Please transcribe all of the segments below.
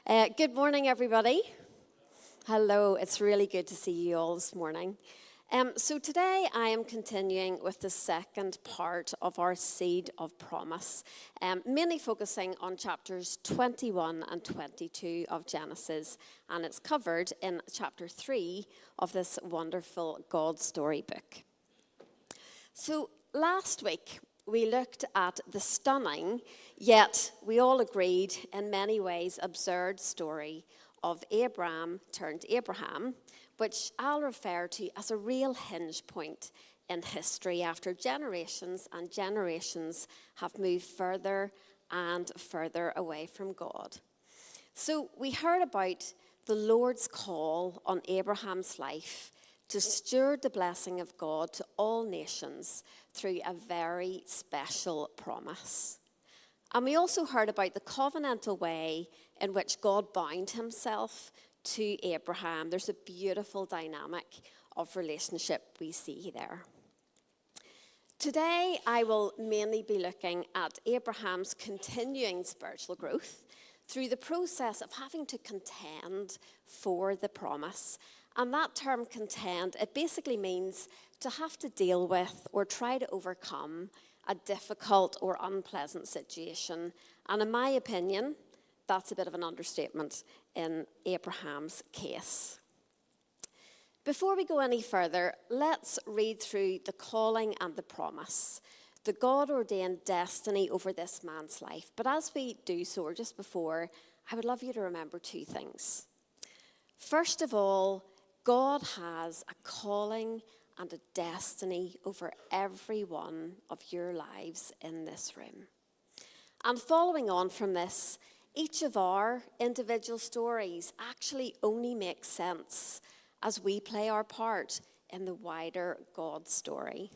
Good morning, everybody. Hello, it's really good to see you all this morning. So today I am continuing with the second part of our Seed of Promise, mainly focusing on chapters 21 and 22 of Genesis, and it's covered in chapter 3 of this wonderful God story book. So last week we looked at the stunning, yet we all agreed in many ways absurd story of Abraham turned Abraham, which I'll refer to as a real hinge point in history after generations and generations have moved further and further away from God. So we heard about the Lord's call on Abraham's life to steward the blessing of God to all nations through a very special promise. And we also heard about the covenantal way in which God bound himself to Abraham. There's a beautiful dynamic of relationship we see there. Today, I will mainly be looking at Abraham's continuing spiritual growth through the process of having to contend for the promise. And that term contend, it basically means to have to deal with or try to overcome a difficult or unpleasant situation. And in my opinion, that's a bit of an understatement in Abraham's case. Before we go any further, let's read through the calling and the promise, the God-ordained destiny over this man's life. But as we do so, or just before, I would love you to remember two things. First of all, God has a calling and a destiny over every one of your lives in this room. And following on from this, each of our individual stories actually only makes sense as we play our part in the wider God story.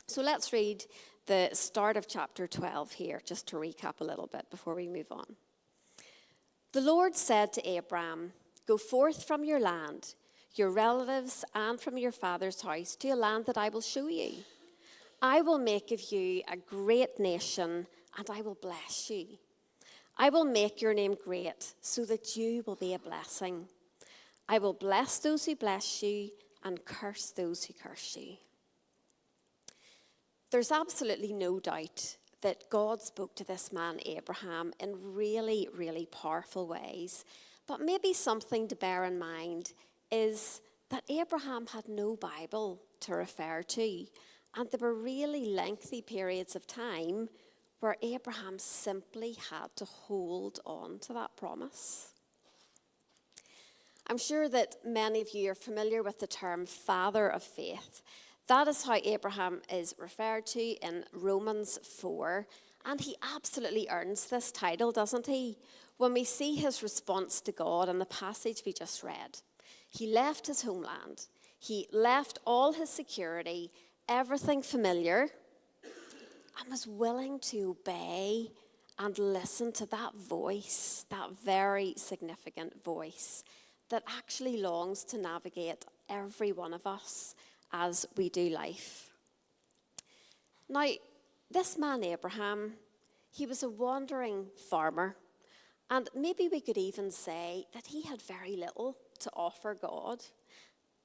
So let's read the start of chapter 12 here, just to recap a little bit before we move on. The Lord said to Abram, "Go forth from your land, your relatives, and from your father's house to a land that I will show you. I will make of you a great nation, and I will bless you. I will make your name great, so that you will be a blessing. I will bless those who bless you, and curse those who curse you." There's absolutely no doubt that God spoke to this man, Abraham, in really, really powerful ways. But maybe something to bear in mind is that Abraham had no Bible to refer to, and there were really lengthy periods of time where Abraham simply had to hold on to that promise. I'm sure that many of you are familiar with the term father of faith. That is how Abraham is referred to in Romans 4, and he absolutely earns this title, doesn't he? When we see his response to God in the passage we just read. He left his homeland. He left all his security, everything familiar, and was willing to obey and listen to that voice, that very significant voice that actually longs to navigate every one of us as we do life. Now, this man Abraham, he was a wandering farmer, and maybe we could even say that he had very little to offer God.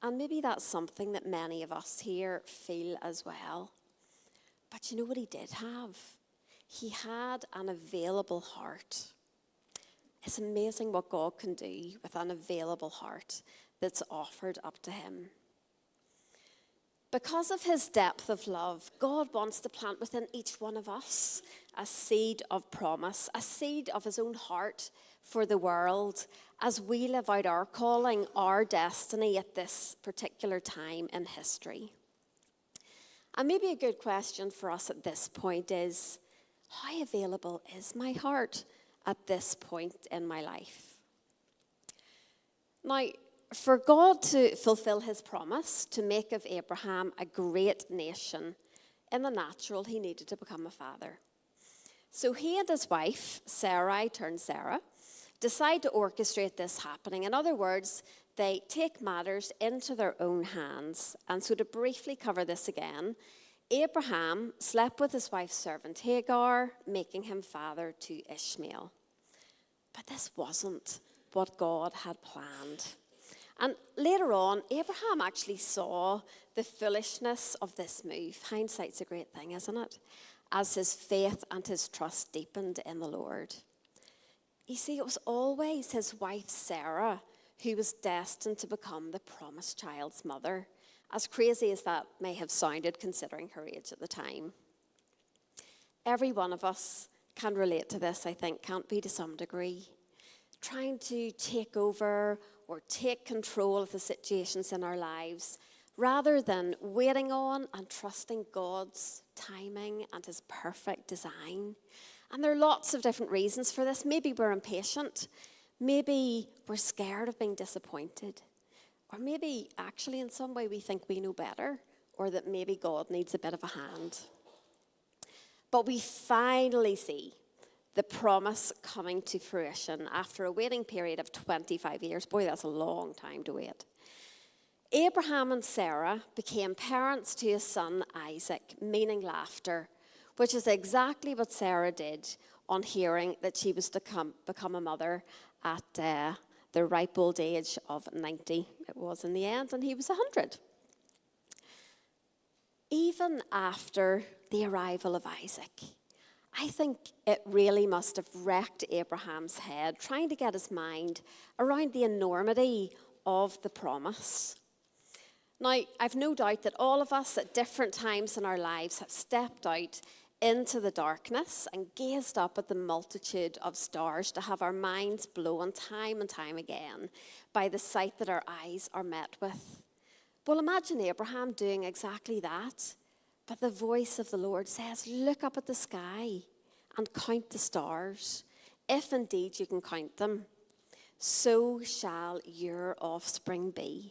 And maybe that's something that many of us here feel as well. But you know what he did have? He had an available heart. It's amazing what God can do with an available heart that's offered up to him. Because of his depth of love, God wants to plant within each one of us a seed of promise, a seed of his own heart for the world as we live out our calling, our destiny at this particular time in history. And maybe a good question for us at this point is, how available is my heart at this point in my life? Now, for God to fulfill his promise to make of Abraham a great nation, in the natural, he needed to become a father. So he and his wife, Sarah, decide to orchestrate this happening. In other words, they take matters into their own hands. And so to briefly cover this again, Abraham slept with his wife's servant Hagar, making him father to Ishmael. But this wasn't what God had planned. And later on, Abraham actually saw the foolishness of this move. Hindsight's a great thing, isn't it? As his faith and his trust deepened in the Lord. You see, it was always his wife Sarah who was destined to become the promised child's mother, as crazy as that may have sounded considering her age at the time. Every one of us can relate to this, I think, can't we, to some degree? Trying to take over or take control of the situations in our lives rather than waiting on and trusting God's timing and his perfect design. And there are lots of different reasons for this. Maybe we're impatient. Maybe we're scared of being disappointed. Or maybe actually in some way we think we know better, or that maybe God needs a bit of a hand. But we finally see the promise coming to fruition after a waiting period of 25 years. Boy, that's a long time to wait. Abraham and Sarah became parents to a son, Isaac, meaning laughter, which is exactly what Sarah did on hearing that she was to become a mother at the ripe old age of 90. It was in the end, and he was 100. Even after the arrival of Isaac, I think it really must have wrecked Abraham's head, trying to get his mind around the enormity of the promise. Now, I've no doubt that all of us at different times in our lives have stepped out into the darkness and gazed up at the multitude of stars to have our minds blown time and time again by the sight that our eyes are met with. Well, imagine Abraham doing exactly that. But the voice of the Lord says, look up at the sky and count the stars, if indeed you can count them. So shall your offspring be.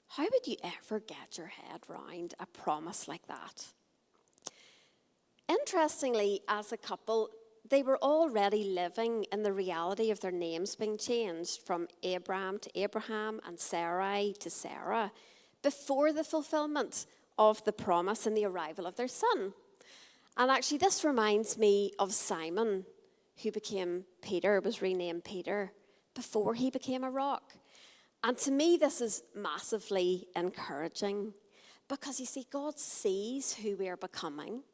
How would you ever get your head round a promise like that? Interestingly, as a couple, they were already living in the reality of their names being changed from Abram to Abraham and Sarai to Sarah before the fulfillment of the promise and the arrival of their son. And actually, this reminds me of Simon, who became Peter, was renamed Peter, before he became a rock. And to me, this is massively encouraging because, you see, God sees who we are becoming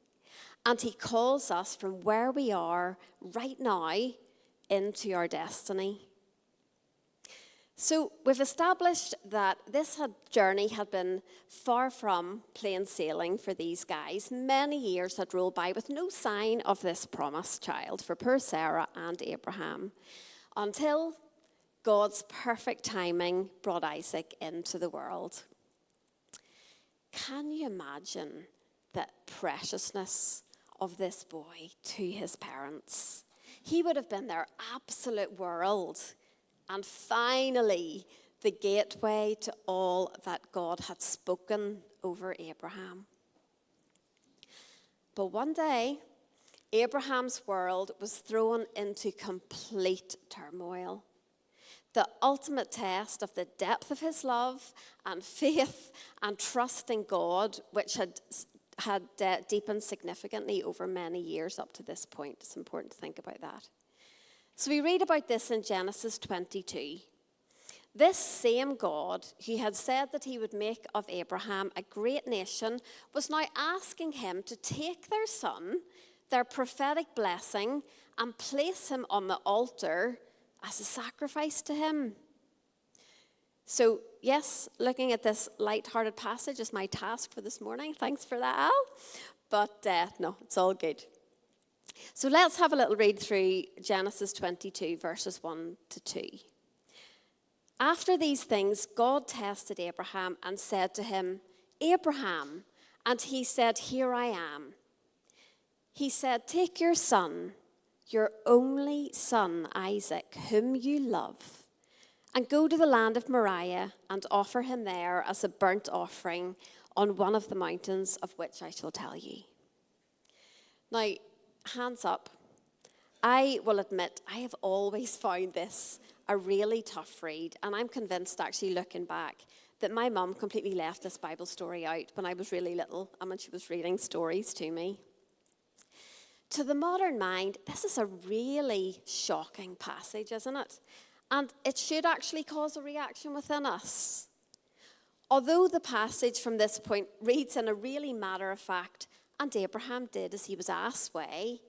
and he calls us from where we are right now into our destiny. So we've established that this journey had been far from plain sailing for these guys. Many years had rolled by with no sign of this promised child for poor Sarah and Abraham, until God's perfect timing brought Isaac into the world. Can you imagine the preciousness of this boy to his parents? He would have been their absolute world. And finally, the gateway to all that God had spoken over Abraham. But one day, Abraham's world was thrown into complete turmoil. The ultimate test of the depth of his love and faith and trust in God, which had deepened significantly over many years up to this point. It's important to think about that. So we read about this in Genesis 22. This same God who had said that he would make of Abraham a great nation was now asking him to take their son, their prophetic blessing, and place him on the altar as a sacrifice to him. So, yes, looking at this light-hearted passage is my task for this morning. Thanks for that, Al. But no, it's all good. So let's have a little read through Genesis 22, verses 1 to 2. After these things, God tested Abraham and said to him, Abraham, and he said, here I am. He said, take your son, your only son, Isaac, whom you love, and go to the land of Moriah and offer him there as a burnt offering on one of the mountains of which I shall tell you. Now, hands up. I will admit I have always found this a really tough read, and I'm convinced, actually looking back, that my mum completely left this Bible story out when I was really little and when she was reading stories to me. To the modern mind, this is a really shocking passage, isn't it? And it should actually cause a reaction within us. Although the passage from this point reads in a really matter-of-fact, and Abraham did as he was asked way,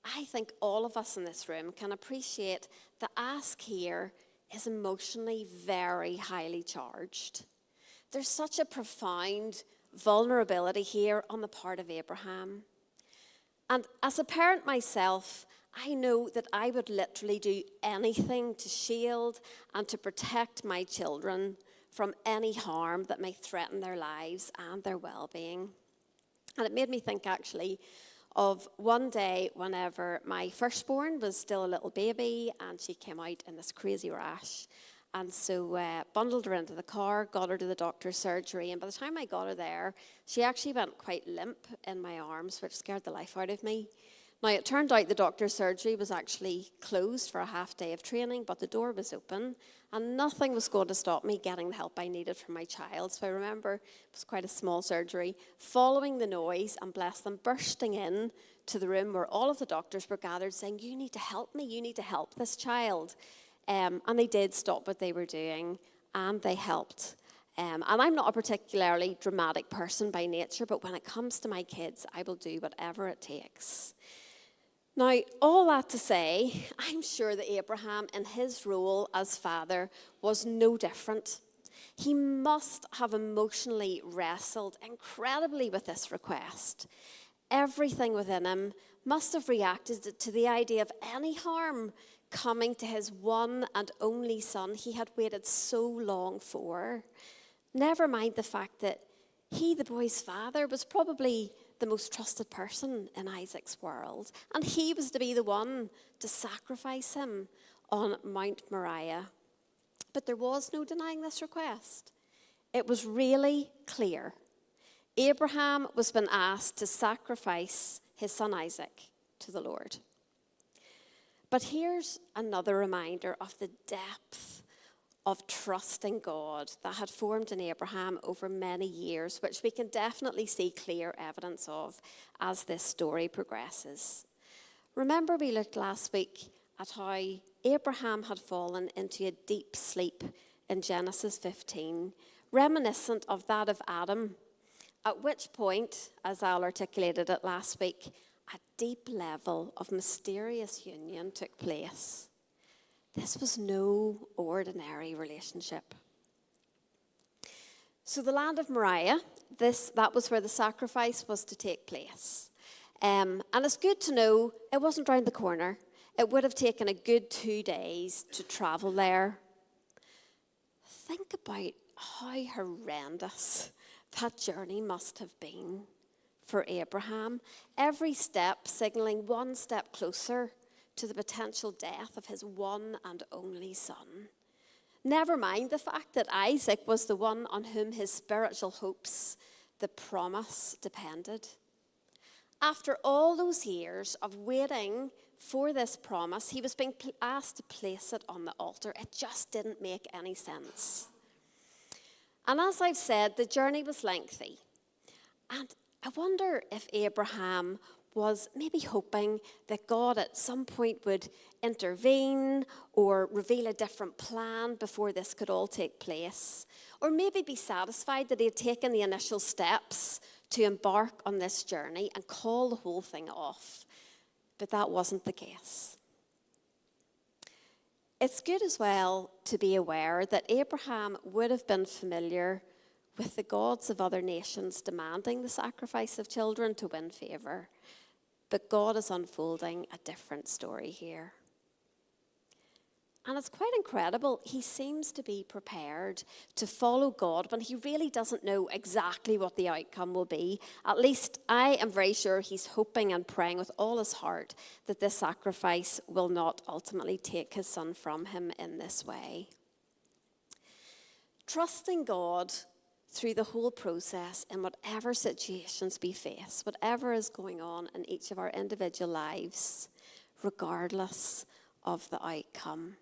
I think all of us in this room can appreciate the ask here is emotionally very highly charged. There's such a profound vulnerability here on the part of Abraham. And as a parent myself, I know that I would literally do anything to shield and to protect my children from any harm that may threaten their lives and their well-being. And it made me think actually of one day whenever my firstborn was still a little baby and she came out in this crazy rash. And so bundled her into the car, got her to the doctor's surgery, and by the time I got her there, she actually went quite limp in my arms, which scared the life out of me. Now, it turned out the doctor's surgery was actually closed for a half day of training, but the door was open, and nothing was going to stop me getting the help I needed for my child. So I remember it was quite a small surgery, following the noise, and bless them, bursting in to the room where all of the doctors were gathered saying, "You need to help me, you need to help this child." And they did stop what they were doing, and they helped. And I'm not a particularly dramatic person by nature, but when it comes to my kids, I will do whatever it takes. Now, all that to say, I'm sure that Abraham, in his role as father, was no different. He must have emotionally wrestled incredibly with this request. Everything within him must have reacted to the idea of any harm coming to his one and only son he had waited so long for. Never mind the fact that he, the boy's father, was probably the most trusted person in Isaac's world, and he was to be the one to sacrifice him on Mount Moriah. But there was no denying this request. It was really clear. Abraham was being asked to sacrifice his son Isaac to the Lord. But here's another reminder of the depth of trusting God that had formed in Abraham over many years, which we can definitely see clear evidence of as this story progresses. Remember, we looked last week at how Abraham had fallen into a deep sleep in Genesis 15, reminiscent of that of Adam, at which point, as Al articulated it last week, a deep level of mysterious union took place. This was no ordinary relationship. So the land of Moriah, that was where the sacrifice was to take place. And it's good to know it wasn't round the corner. It would have taken a good 2 days to travel there. Think about how horrendous that journey must have been for Abraham. Every step signaling one step closer to the potential death of his one and only son. Never mind the fact that Isaac was the one on whom his spiritual hopes, the promise, depended. After all those years of waiting for this promise, he was being asked to place it on the altar. It just didn't make any sense. And as I've said, the journey was lengthy. And I wonder if Abraham was maybe hoping that God at some point would intervene or reveal a different plan before this could all take place. Or maybe be satisfied that he had taken the initial steps to embark on this journey and call the whole thing off. But that wasn't the case. It's good as well to be aware that Abraham would have been familiar with the gods of other nations demanding the sacrifice of children to win favor. But God is unfolding a different story here. And it's quite incredible. He seems to be prepared to follow God when he really doesn't know exactly what the outcome will be. At least I am very sure he's hoping and praying with all his heart that this sacrifice will not ultimately take his son from him in this way. Trusting God through the whole process in whatever situations we face, whatever is going on in each of our individual lives, regardless of the outcome.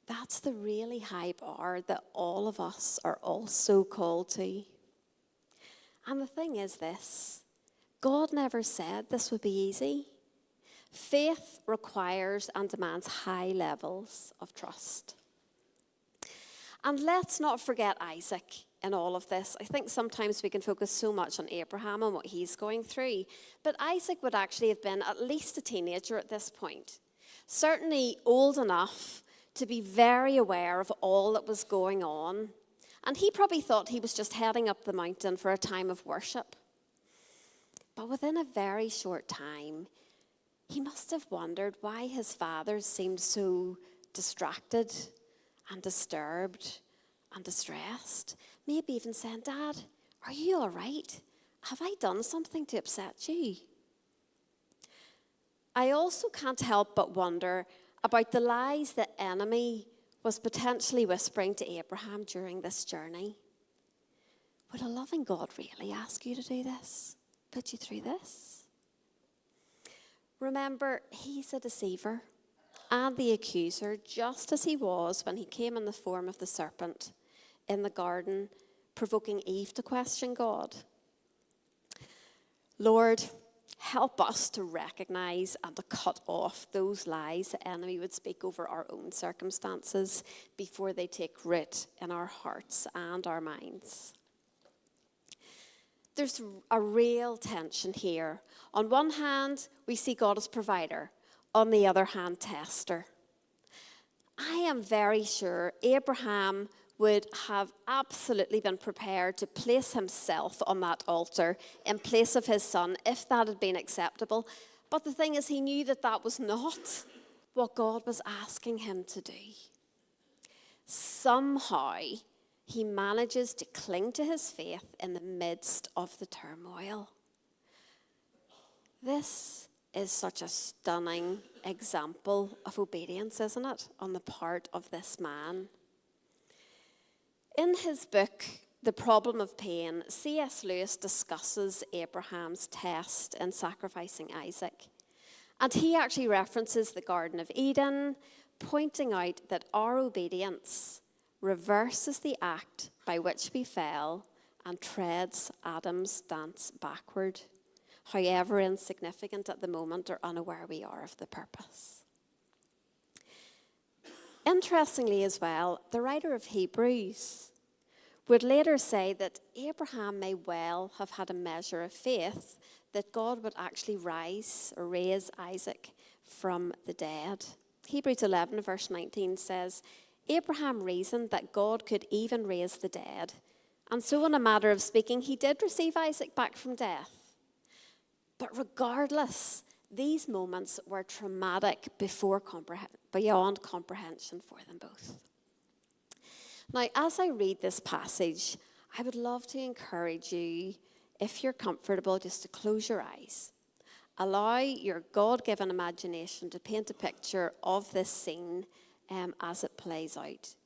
That's the really high bar that all of us are also called to. And the thing is this, God never said this would be easy. Faith requires and demands high levels of trust. And let's not forget Isaac in all of this. I think sometimes we can focus so much on Abraham and what he's going through. But Isaac would actually have been at least a teenager at this point. Certainly old enough to be very aware of all that was going on. And he probably thought he was just heading up the mountain for a time of worship. But within a very short time, he must have wondered why his father seemed so distracted and disturbed and distressed. Maybe even saying, "Dad, are you all right? Have I done something to upset you?" I also can't help but wonder about the lies the enemy was potentially whispering to Abraham during this journey. Would a loving God really ask you to do this? Put you through this? Remember, he's a deceiver and the accuser, just as he was when he came in the form of the serpent in the garden, provoking Eve to question God. Lord, help us to recognize and to cut off those lies the enemy would speak over our own circumstances before they take root in our hearts and our minds. There's a real tension here. On one hand, we see God as provider. On the other hand, tester. I am very sure Abraham would have absolutely been prepared to place himself on that altar in place of his son if that had been acceptable. But the thing is, he knew that that was not what God was asking him to do. Somehow, he manages to cling to his faith in the midst of the turmoil. This is such a stunning example of obedience, isn't it, on the part of this man. In his book, The Problem of Pain, C.S. Lewis discusses Abraham's test in sacrificing Isaac. And he actually references the Garden of Eden, pointing out that our obedience reverses the act by which we fell and treads Adam's dance backward, however insignificant at the moment or unaware we are of the purpose. Interestingly as well, the writer of Hebrews would later say that Abraham may well have had a measure of faith that God would actually raise Isaac from the dead. Hebrews 11 verse 19 says, Abraham reasoned that God could even raise the dead, and so in a matter of speaking, he did receive Isaac back from death. But regardless, these moments were traumatic beyond comprehension for them both. Now, as I read this passage, I would love to encourage you, if you're comfortable, just to close your eyes. Allow your God-given imagination to paint a picture of this scene as it plays out.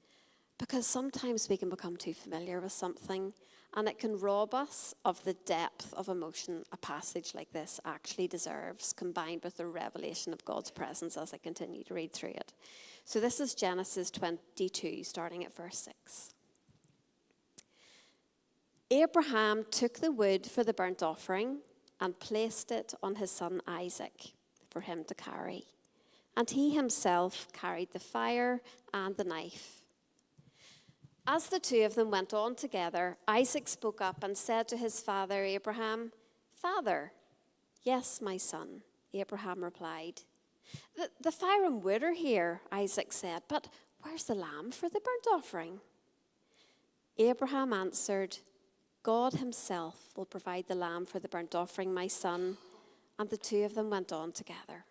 Because sometimes we can become too familiar with something, and it can rob us of the depth of emotion a passage like this actually deserves, combined with the revelation of God's presence as I continue to read through it. So this is Genesis 22, starting at verse 6. Abraham took the wood for the burnt offering and placed it on his son Isaac for him to carry. And he himself carried the fire and the knife. As the two of them went on together, Isaac spoke up and said to his father Abraham, "Father." "Yes, my son," Abraham replied. The fire and wood are here," Isaac said, "but where's the lamb for the burnt offering?" Abraham answered, "God himself will provide the lamb for the burnt offering, my son." And the two of them went on together.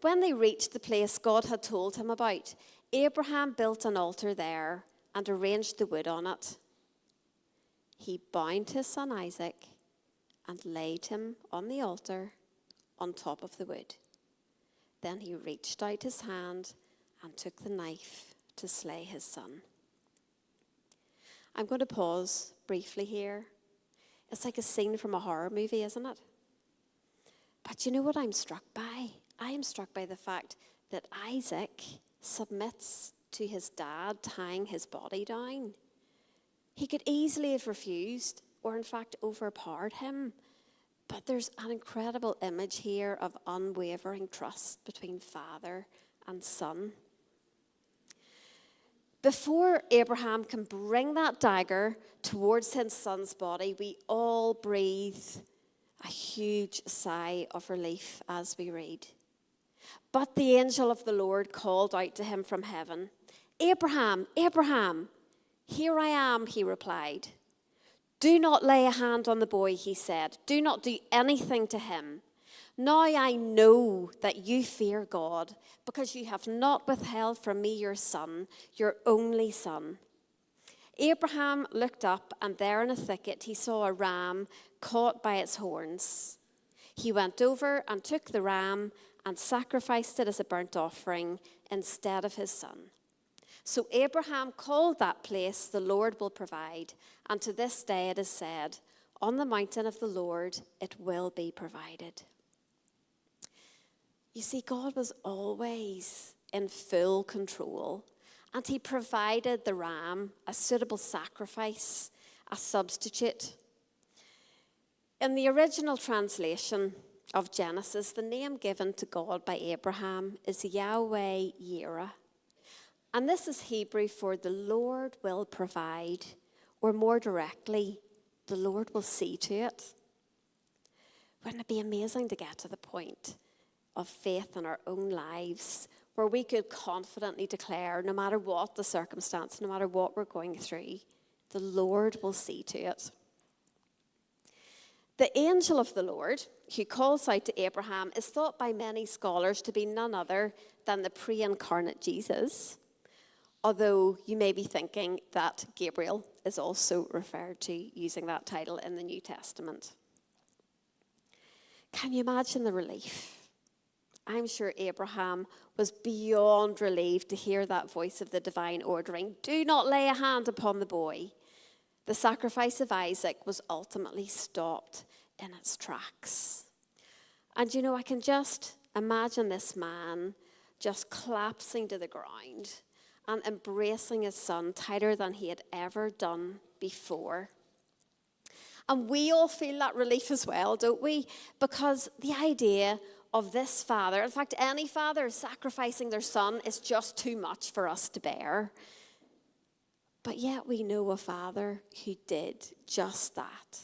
When they reached the place God had told him about, Abraham built an altar there and arranged the wood on it. He bound his son Isaac and laid him on the altar on top of the wood. Then he reached out his hand and took the knife to slay his son. I'm going to pause briefly here. It's like a scene from a horror movie, isn't it? But you know what I'm struck by? I am struck by the fact that Isaac submits to his dad tying his body down. He could easily have refused, or in fact overpowered him. But there's an incredible image here of unwavering trust between father and son. Before Abraham can bring that dagger towards his son's body, we all breathe a huge sigh of relief as we read. But the angel of the Lord called out to him from heaven, "Abraham, Abraham." "Here I am," he replied. "Do not lay a hand on the boy," he said. "Do not do anything to him. Now I know that you fear God, because you have not withheld from me your son, your only son." Abraham looked up, and there in a thicket he saw a ram caught by its horns. He went over and took the ram and sacrificed it as a burnt offering instead of his son. So Abraham called that place, "The Lord will provide," and to this day it is said, "On the mountain of the Lord it will be provided." You see, God was always in full control, and he provided the ram a suitable sacrifice, a substitute. In the original translation of Genesis, the name given to God by Abraham is Yahweh Yireh. And this is Hebrew for "the Lord will provide," or more directly, "the Lord will see to it." Wouldn't it be amazing to get to the point of faith in our own lives where we could confidently declare, no matter what the circumstance, no matter what we're going through, the Lord will see to it? The angel of the Lord, who calls out to Abraham, is thought by many scholars to be none other than the pre-incarnate Jesus, although you may be thinking that Gabriel is also referred to using that title in the New Testament. Can you imagine the relief? I'm sure Abraham was beyond relieved to hear that voice of the divine ordering, "Do not lay a hand upon the boy." The sacrifice of Isaac was ultimately stopped in its tracks. And you know, I can just imagine this man just collapsing to the ground and embracing his son tighter than he had ever done before. And we all feel that relief as well, don't we? Because the idea of this father, in fact, any father sacrificing their son, is just too much for us to bear. But yet we know a father who did just that.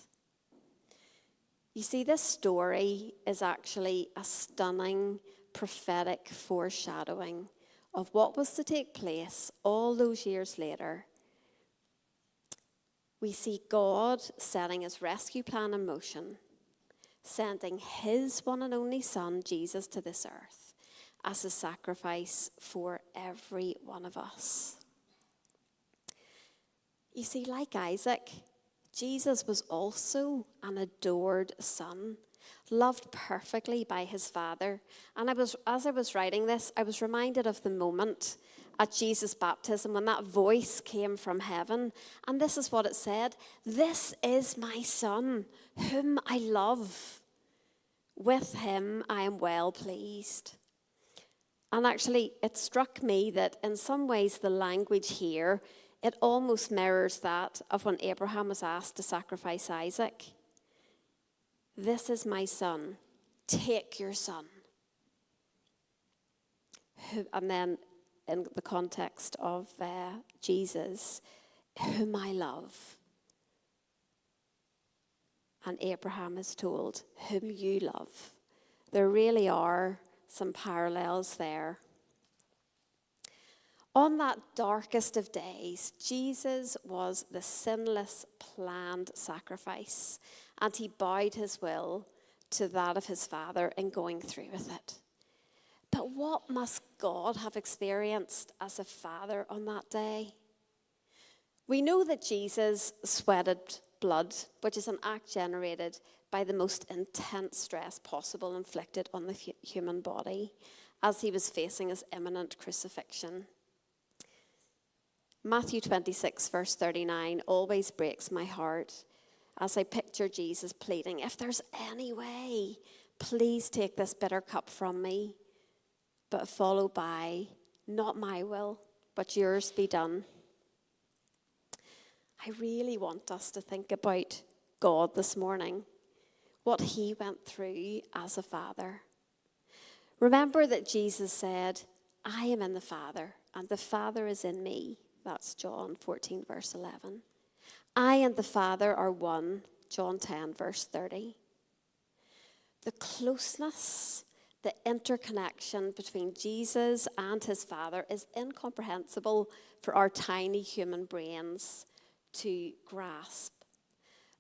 You see, this story is actually a stunning prophetic foreshadowing of what was to take place all those years later. We see God setting his rescue plan in motion, sending his one and only son, Jesus, to this earth as a sacrifice for every one of us. You see, like Isaac, Jesus was also an adored son, loved perfectly by his Father. And as I was writing this, I was reminded of the moment at Jesus' baptism when that voice came from heaven. And this is what it said: "This is my son, whom I love. With him I am well pleased." And actually, it struck me that in some ways the language here, it almost mirrors that of when Abraham was asked to sacrifice Isaac. "This is my son, take your son." And then in the context of Jesus, "whom I love." And Abraham is told, "whom you love." There really are some parallels there. On that darkest of days, Jesus was the sinless, planned sacrifice, and he bowed his will to that of his Father in going through with it. But what must God have experienced as a father on that day? We know that Jesus sweated blood, which is an act generated by the most intense stress possible inflicted on the human body as he was facing his imminent crucifixion. Matthew 26, verse 39, always breaks my heart as I picture Jesus pleading, "If there's any way, please take this bitter cup from me, but followed by, not my will, but yours be done." I really want us to think about God this morning. what he went through as a father. Remember that Jesus said, I am in the Father, and the Father is in me. That's John 14, verse 11. I and the Father are one, John 10, verse 30. The closeness, the interconnection between Jesus and his Father is incomprehensible for our tiny human brains to grasp.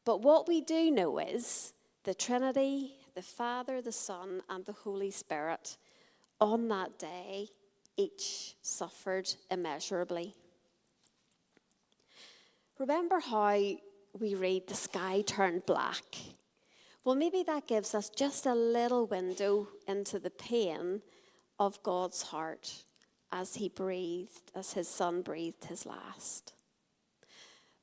But what we do know is the Trinity, the Father, the Son, and the Holy Spirit, on that day, each suffered immeasurably. Remember how we read the sky turned black? Well, maybe that gives us just a little window into the pain of God's heart as he breathed, as his Son breathed his last.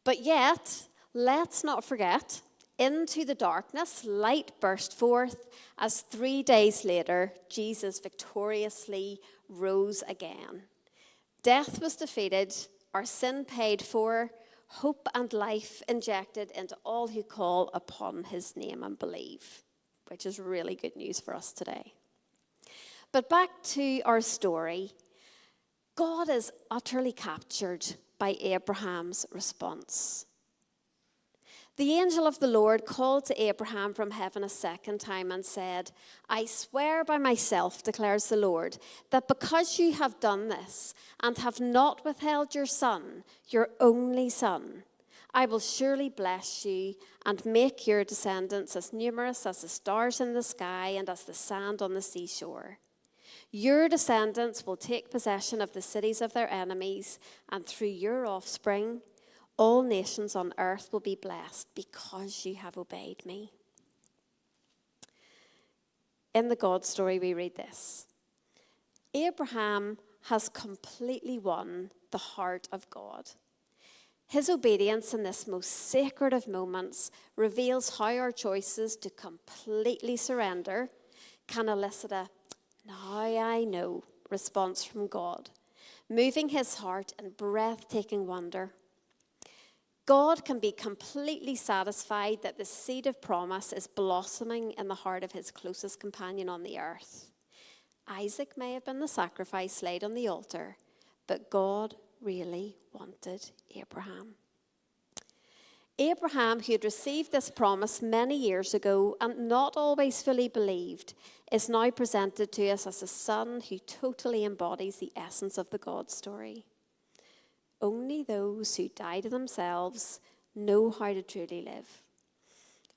But yet, let's not forget, into the darkness, light burst forth as 3 days later, Jesus victoriously rose again. Death was defeated, our sin paid for, hope and life injected into all who call upon his name and believe, which is really good news for us today. But back to our story. God is utterly captured by Abraham's response. The angel of the Lord called to Abraham from heaven a second time and said, I swear by myself, declares the Lord, that because you have done this and have not withheld your son, your only son, I will surely bless you and make your descendants as numerous as the stars in the sky and as the sand on the seashore. Your descendants will take possession of the cities of their enemies, and through your offspring, all nations on earth will be blessed because you have obeyed me. In the God story, we read this. Abraham has completely won the heart of God. His obedience in this most sacred of moments reveals how our choices to completely surrender can elicit a "now I know" response from God, moving his heart in breathtaking wonder. God can be completely satisfied that the seed of promise is blossoming in the heart of his closest companion on the earth. Isaac may have been the sacrifice laid on the altar, but God really wanted Abraham. Abraham, who had received this promise many years ago and not always fully believed, is now presented to us as a son who totally embodies the essence of the God story. Only those who die to themselves know how to truly live.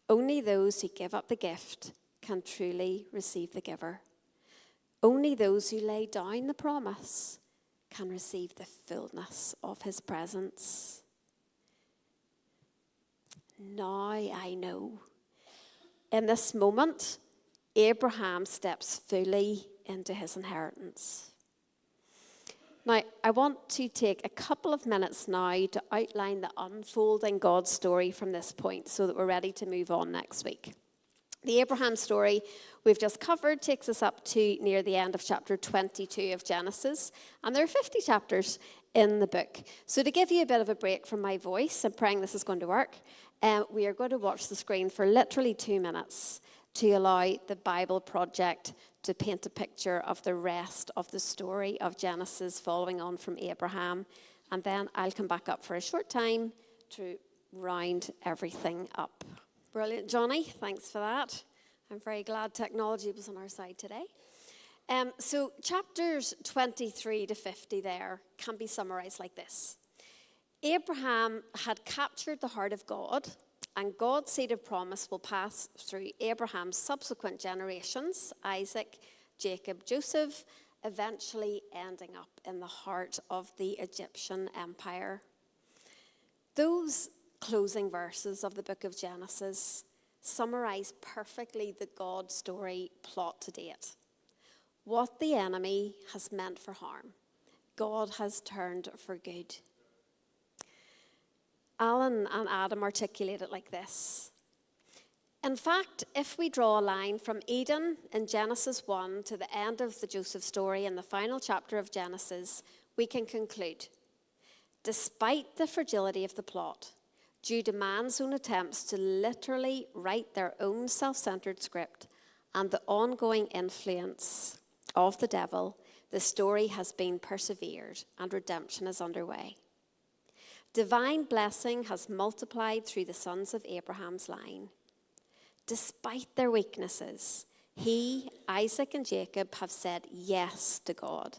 Only those who give up the gift can truly receive the giver. Only those who lay down the promise can receive the fullness of his presence. Now I know. In this moment, Abraham steps fully into his inheritance. Now, I want to take a couple of minutes now to outline the unfolding God story from this point so that we're ready to move on next week. The Abraham story we've just covered takes us up to near the end of chapter 22 of Genesis, and there are 50 chapters in the book. So to give you a bit of a break from my voice, I'm praying this is going to work, we are going to watch the screen for literally 2 minutes to allow the Bible Project to paint a picture of the rest of the story of Genesis following on from Abraham. And then I'll come back up for a short time to round everything up. Brilliant, Johnny. Thanks for that. I'm very glad technology was on our side today. So chapters 23 to 50 there can be summarized like this. Abraham had captured the heart of God, and God's seed of promise will pass through Abraham's subsequent generations, Isaac, Jacob, Joseph, eventually ending up in the heart of the Egyptian empire. Those closing verses of the book of Genesis summarize perfectly the God story plot to date. What the enemy has meant for harm, God has turned for good. Alan and Adam articulate it like this. In fact, if we draw a line from Eden in Genesis 1 to the end of the Joseph story in the final chapter of Genesis, we can conclude, despite the fragility of the plot, due to man's own attempts to literally write their own self-centered script and the ongoing influence of the devil, the story has been persevered and redemption is underway. Divine blessing has multiplied through the sons of Abraham's line. Despite their weaknesses, he, Isaac, and Jacob have said yes to God.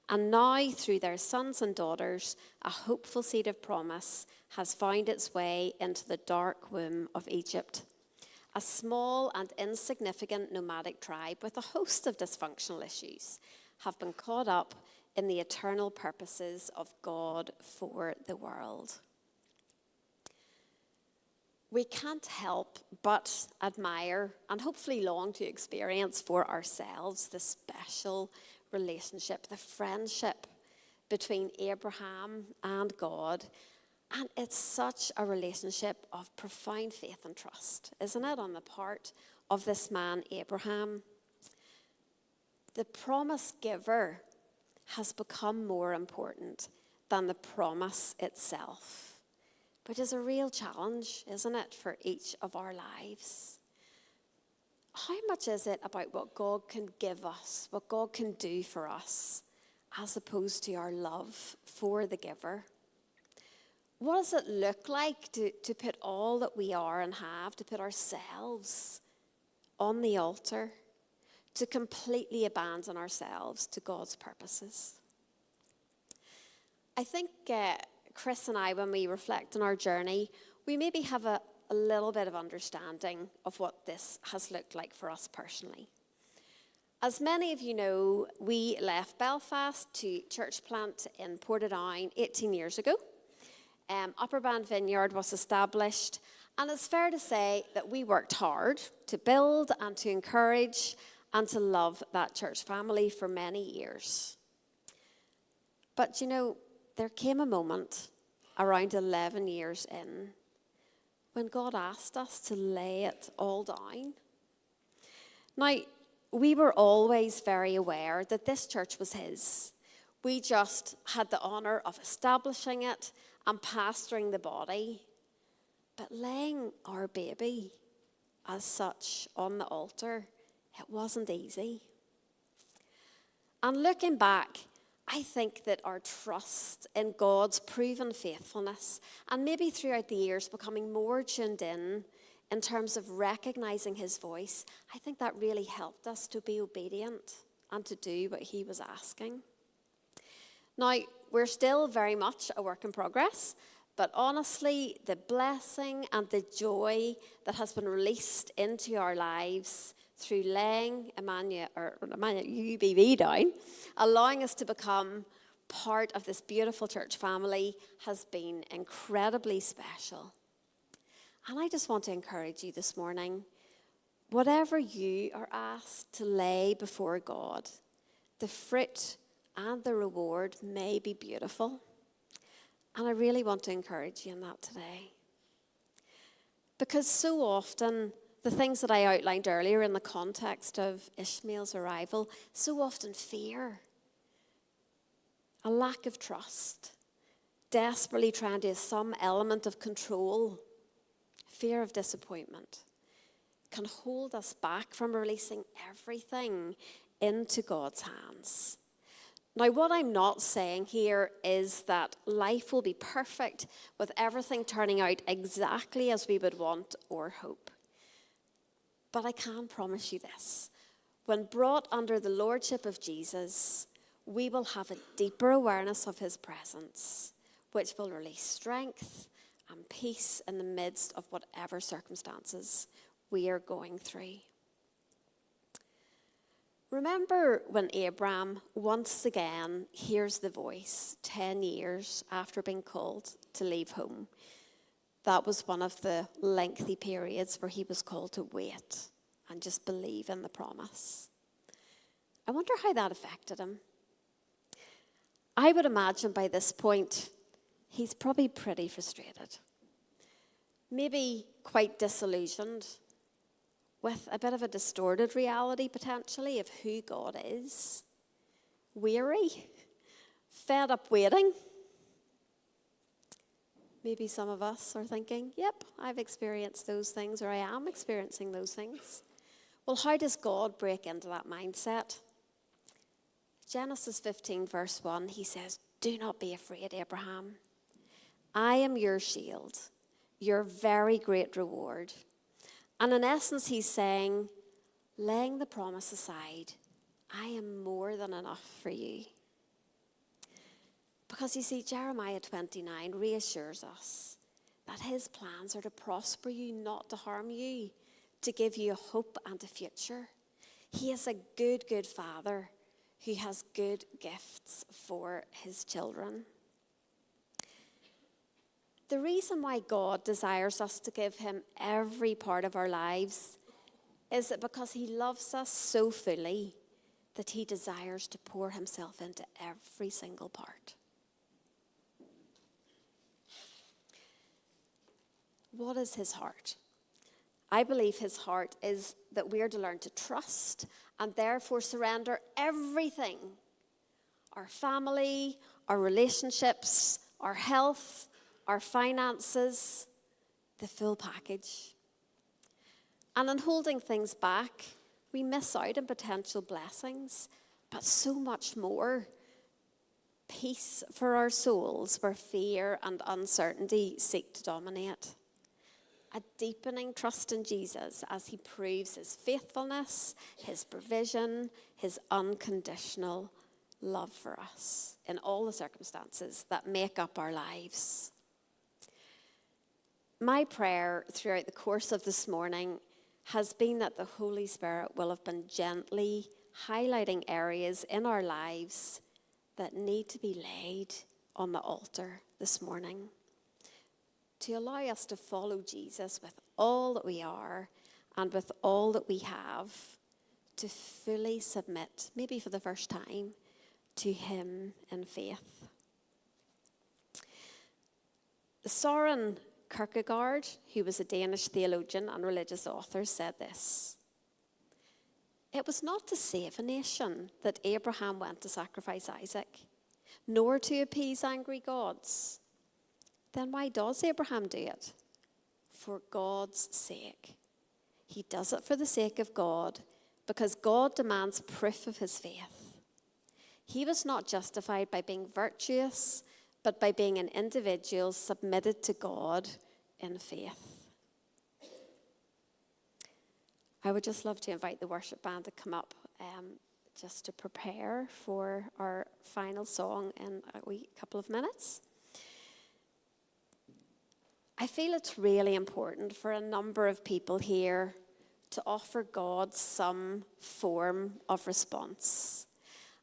And now, through their sons and daughters, a hopeful seed of promise has found its way into the dark womb of Egypt. A small and insignificant nomadic tribe with a host of dysfunctional issues have been caught up in the eternal purposes of God for the world. We can't help but admire and hopefully long to experience for ourselves the special relationship, the friendship between Abraham and God. And it's such a relationship of profound faith and trust, isn't it, on the part of this man, Abraham? The promise giver has become more important than the promise itself, which is a real challenge, isn't it, for each of our lives? How much is it about what God can give us, what God can do for us, as opposed to our love for the giver? What does it look like to put all that we are and have, to put ourselves on the altar, to completely abandon ourselves to God's purposes? I think Chris and I, when we reflect on our journey, we maybe have a little bit of understanding of what this has looked like for us personally. As many of you know, we left Belfast to church plant in Portadown 18 years ago. Upper Band Vineyard was established, and it's fair to say that we worked hard to build and to encourage and to love that church family for many years. But you know, there came a moment around 11 years in when God asked us to lay it all down. Now, we were always very aware that this church was His. We just had the honour of establishing it and pastoring the body. But laying our baby as such on the altar, it wasn't easy. And looking back, I think that our trust in God's proven faithfulness, and maybe throughout the years becoming more tuned in terms of recognising His voice, I think that really helped us to be obedient and to do what He was asking. Now, we're still very much a work in progress, but honestly, the blessing and the joy that has been released into our lives through laying Emmanuel UBV down, allowing us to become part of this beautiful church family, has been incredibly special. And I just want to encourage you this morning, whatever you are asked to lay before God, the fruit and the reward may be beautiful. And I really want to encourage you in that today. Because so often, the things that I outlined earlier in the context of Ishmael's arrival, so often fear, a lack of trust, desperately trying to have some element of control, fear of disappointment, can hold us back from releasing everything into God's hands. Now, what I'm not saying here is that life will be perfect with everything turning out exactly as we would want or hope. But I can promise you this. When brought under the lordship of Jesus, we will have a deeper awareness of His presence, which will release strength and peace in the midst of whatever circumstances we are going through. Remember when Abram once again hears the voice 10 years after being called to leave home? That was one of the lengthy periods where he was called to wait and just believe in the promise. I wonder how that affected him. I would imagine by this point, he's probably pretty frustrated. Maybe quite disillusioned with a bit of a distorted reality, potentially, of who God is. Weary, fed up waiting. Maybe some of us are thinking, yep, I've experienced those things, or I am experiencing those things. Well, how does God break into that mindset? Genesis 15, verse 1, he says, "Do not be afraid, Abraham. I am your shield, your very great reward." And in essence, he's saying, laying the promise aside, I am more than enough for you. Because you see, Jeremiah 29 reassures us that his plans are to prosper you, not to harm you, to give you a hope and a future. He is a good, good father who has good gifts for his children. The reason why God desires us to give him every part of our lives is that because he loves us so fully that he desires to pour himself into every single part. What is his heart? I believe his heart is that we are to learn to trust and therefore surrender everything. Our family, our relationships, our health, our finances, the full package. And in holding things back, we miss out on potential blessings, but so much more. Peace for our souls where fear and uncertainty seek to dominate. A deepening trust in Jesus as he proves his faithfulness, his provision, his unconditional love for us in all the circumstances that make up our lives. My prayer throughout the course of this morning has been that the Holy Spirit will have been gently highlighting areas in our lives that need to be laid on the altar this morning, to allow us to follow Jesus with all that we are and with all that we have, to fully submit, maybe for the first time, to him in faith. Søren Kierkegaard, who was a Danish theologian and religious author, said this: "It was not to save a nation that Abraham went to sacrifice Isaac, nor to appease angry gods. Then why does Abraham do it? For God's sake. He does it for the sake of God, because God demands proof of his faith. He was not justified by being virtuous, but by being an individual submitted to God in faith." I would just love to invite the worship band to come up just to prepare for our final song in a wee couple of minutes. I feel it's really important for a number of people here to offer God some form of response.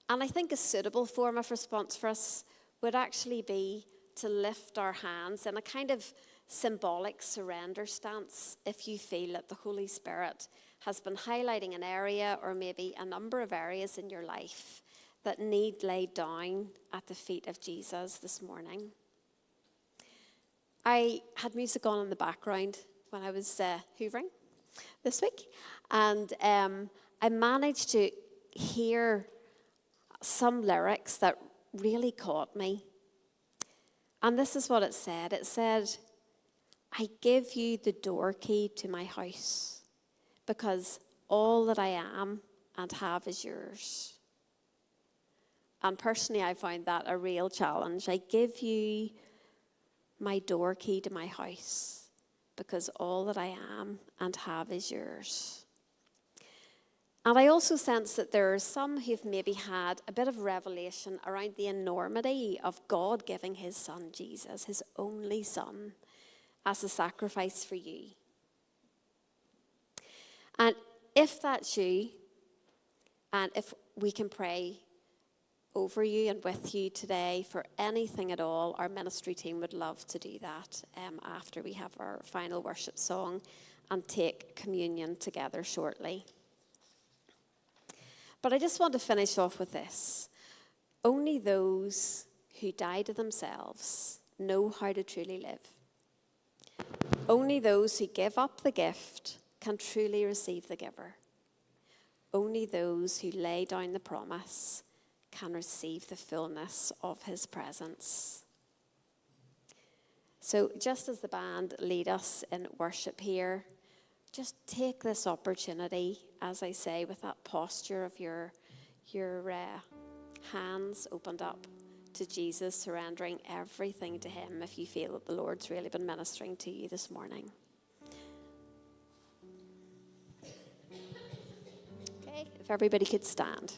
And I think a suitable form of response for us would actually be to lift our hands in a kind of symbolic surrender stance if you feel that the Holy Spirit has been highlighting an area or maybe a number of areas in your life that need laid down at the feet of Jesus this morning. I had music on in the background when I was hoovering this week, and I managed to hear some lyrics that really caught me. And this is what it said. It said, "I give you the door key to my house, because all that I am and have is yours." And personally, I found that a real challenge. I give you my door key to my house, because all that I am and have is yours. And I also sense that there are some who've maybe had a bit of revelation around the enormity of God giving his son Jesus, his only son, as a sacrifice for you. And if that's you, and if we can pray over you and with you today for anything at all, our ministry team would love to do that after we have our final worship song and take communion together shortly. But I just want to finish off with this. Only those who die to themselves know how to truly live. Only those who give up the gift can truly receive the giver. Only those who lay down the promise can receive the fullness of his presence. So just as the band lead us in worship here, just take this opportunity, as I say, with that posture of your hands opened up to Jesus, surrendering everything to him if you feel that the Lord's really been ministering to you this morning. Okay, if everybody could stand.